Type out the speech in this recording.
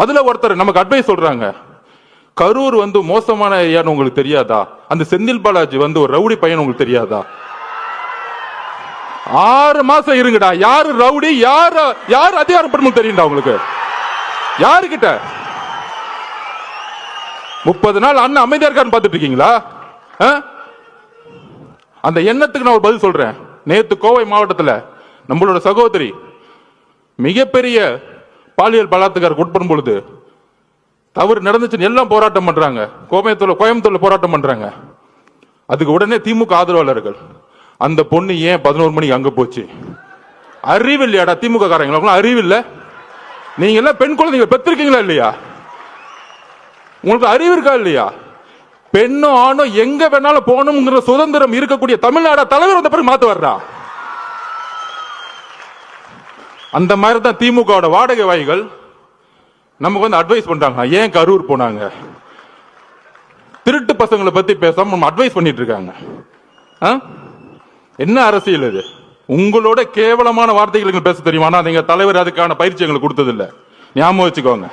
அதுல ஒருத்தர் நமக்கு அட்வைஸ் சொல்றாங்க, கரூர் மோசமான ஏரியான்னு உங்களுக்கு தெரியாதா? அந்த செந்தில் பாலாஜி ஒரு ரவுடி பையன் உங்களுக்கு தெரியாதா? 6 மாசம் இருங்கடா. யாரு ரவுடி, யாரு அதிகாரப்படும் தெரியும்டா உங்களுக்கு? யாருக்கிட்ட 30 நாள் அண்ணன் அமைதியா இருக்கான்னு பார்த்துட்டு இருக்கீங்களா? அந்த எண்ணத்துக்கு நான் ஒரு பதில் சொல்றேன். நேத்து கோவை மாவட்டத்தில் நம்மளோட சகோதரி மிகப்பெரிய பாலியல் பலாத்காரத்துக்கு உட்படும் பொழுது தவறு நடந்துச்சுன்னு எல்லாம் போராட்டம் பண்றாங்க. கோயம்புத்தூர்ல போராட்டம் பண்றாங்க. அதுக்கு உடனே திமுக ஆதரவாளர்கள், அந்த பொண்ணு ஏன் 11 மணிக்கு அங்க போச்சு? அறிவு இல்லையாடா திமுக காரங்களுக்கும்? அறிவு இல்ல? நீங்க எல்லாம் பெண் குழந்தைங்க பெற்றிருக்கீங்களா இல்லையா? உங்களுக்கு அறிவு இருக்கா இல்லையா? பெண்ணோ ஆணோ எங்க வேணாலும் போகணுங்கிற சுதந்திரம் இருக்கக்கூடிய தமிழ்நாடு தலைவர் வந்த பிறகு மாத்து வர்றா. அந்த மாதிரி தான் திமுக வாடகை வாய்கள் நமக்கு அட்வைஸ் பண்றாங்க. ஏன் கரூர் போனாங்க? திருட்டு பசங்களை பத்தி பேசாம அட்வைஸ் பண்ணிட்டு இருக்காங்க. என்ன அரசியல் இது? உங்களோட கேவலமான வார்த்தைகள் பேச தெரியுமா? நீங்க தலைவர் அதுக்கான பயிற்சி எங்களுக்கு கொடுத்தது இல்ல, ஞாபகம் வச்சுக்கோங்க.